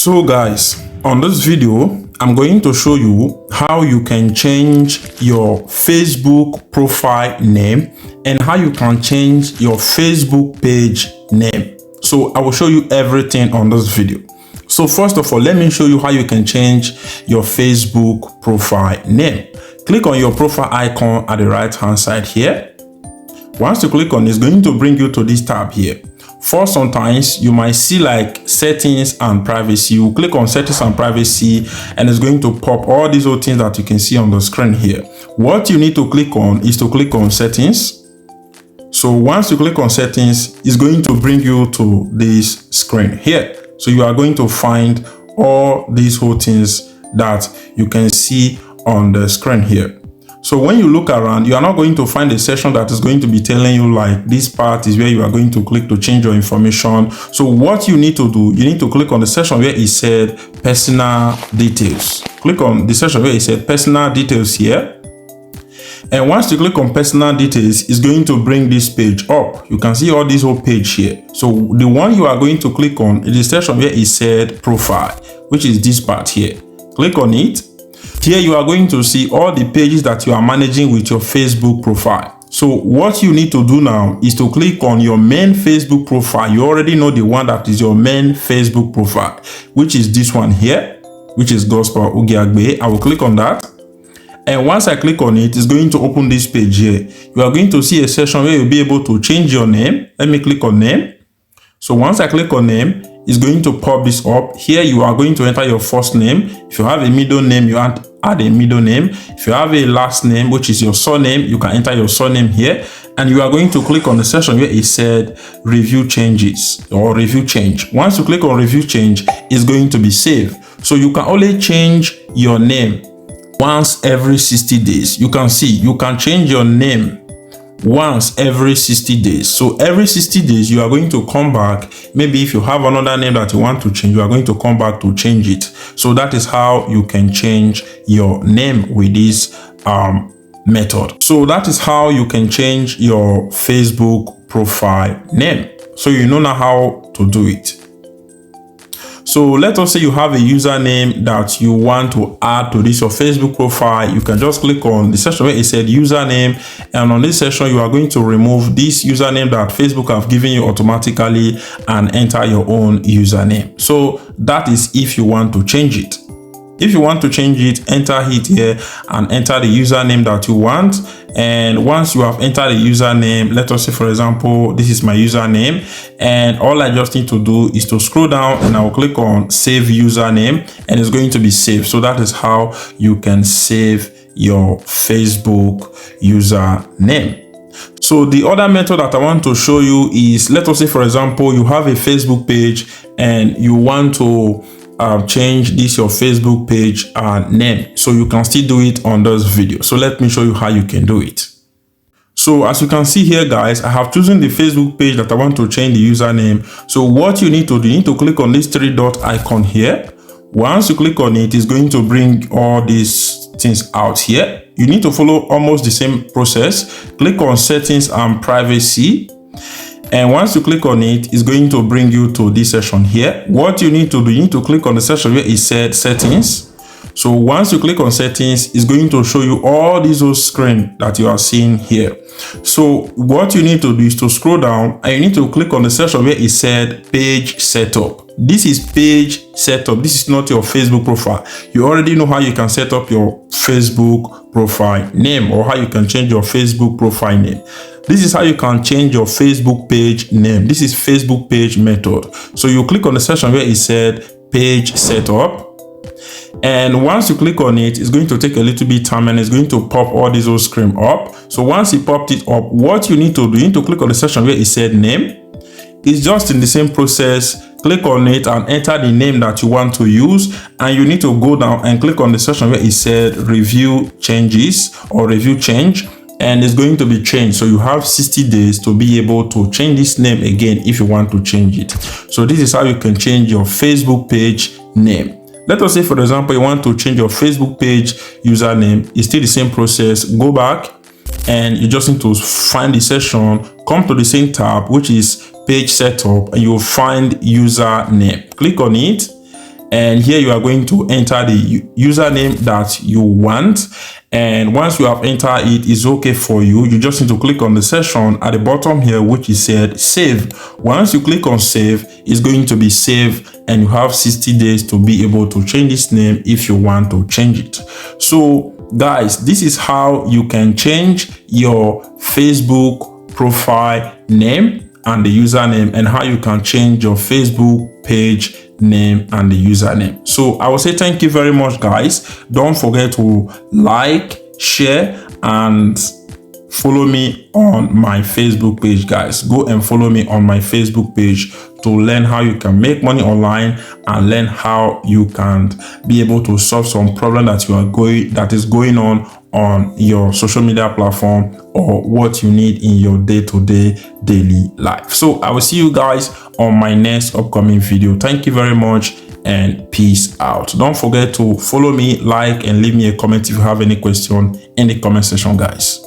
So guys, on this video, I'm going to show you how you can change your Facebook profile name and how you can change your Facebook page name. So I will show you everything on this video. So first of all, let me show you how you can change your Facebook profile name. Click on your profile icon at the right hand side here. Once you click on it, it's going to bring you to this tab here. First, sometimes you might see like settings and privacy. You click on settings and privacy and it's going to pop all these other things that you can see on the screen here. What you need to click on is to click on settings. So once you click on settings, it's going to bring you to this screen here. So you are going to find all these whole things that you can see on the screen here. So when you look around, you are not going to find a section that is going to be telling you like this part is where you are going to click to change your information. So what you need to do, you need to click on the section where it said personal details. Click on the section where it said personal details here. And once you click on personal details, it's going to bring this page up. You can see all this whole page here. So the one you are going to click on is the section where it said profile, which is this part here. Click on it. Here you are going to see all the pages that you are managing with your Facebook profile. So what you need to do now is to click on your main Facebook profile. You already know the one that is your main Facebook profile, which is this one here, which is Godspower Ugiagbe. I will click on that. And once I click on it, it's going to open this page here. You are going to see a section where you'll be able to change your name. Let me click on name. So once I click on name, it's going to pop this up. Here you are going to enter your first name. If you have a middle name, you add a middle name. If you have a last name, which is your surname, you can enter your surname here. And you are going to click on the section where it said review changes or review change. Once you click on review change, it's going to be saved. So you can only change your name once every 60 days. You can see you can change your name once every 60 days. So every 60 days you are going to come back. Maybe if you have another name that you want to change, you are going to come back to change it. So that is how you can change your name with this method. So that is how you can change your Facebook profile name. So you know now how to do it. So let us say you have a username that you want to add to this your Facebook profile. You can just click on the section where it said username, and on this section you are going to remove this username that Facebook have given you automatically and enter your own username. So that is if you want to change it. If you want to change it, enter it here and enter the username that you want. And once you have entered the username, let us say, for example, this is my username. And all I just need to do is to scroll down and I will click on save username and it's going to be saved. So that is how you can save your Facebook username. So the other method that I want to show you is, let us say, for example, you have a Facebook page and you want to change this your Facebook page name. So you can still do it on this video. So let me show you how you can do it. So as you can see here, guys, I have chosen the Facebook page that I want to change the username. So what you need to do, you need to click on this 3-dot icon here. Once you click on it, it's going to bring all these things out here. You need to follow almost the same process. Click on settings and privacy. And once you click on it, it's going to bring you to this section here. What you need to do, you need to click on the section where it said settings. So once you click on settings, it's going to show you all these whole screen that you are seeing here. So what you need to do is to scroll down and you need to click on the section where it said page setup. This is page setup. This is not your Facebook profile. You already know how you can set up your Facebook profile name or how you can change your Facebook profile name. This is how you can change your Facebook page name. This is Facebook page method. So you click on the section where it said page setup. And once you click on it, it's going to take a little bit time and it's going to pop all these whole screen up. So once it popped it up, what you need to do, you need to click on the section where it said name. It's just in the same process. Click on it and enter the name that you want to use. And you need to go down and click on the section where it said review changes or review change. And it's going to be changed. So you have 60 days to be able to change this name again if you want to change it. So this is how you can change your Facebook page name. Let us say, for example, you want to change your Facebook page username. It's still the same process. Go back and you just need to find the section, come to the same tab, which is page setup, and you'll find username. Click on it and here you are going to enter the username that you want. And once you have entered it, it's okay for you. You just need to click on the section at the bottom here, which is said save. Once you click on save, it's going to be saved, and you have 60 days to be able to change this name if you want to change it. So guys, this is how you can change your Facebook profile name and the username, and how you can change your Facebook page name and the username. So I will say thank you very much, guys. Don't forget to like, share, and follow me on my Facebook page, guys. Go and follow me on my Facebook page to learn how you can make money online and learn how you can be able to solve some problem that is going on your social media platform, or what you need in your day-to-day daily life. So I will see you guys on my next upcoming video. Thank you very much, and peace out. Don't forget to follow me, like, and leave me a comment if you have any question in the comment section, guys.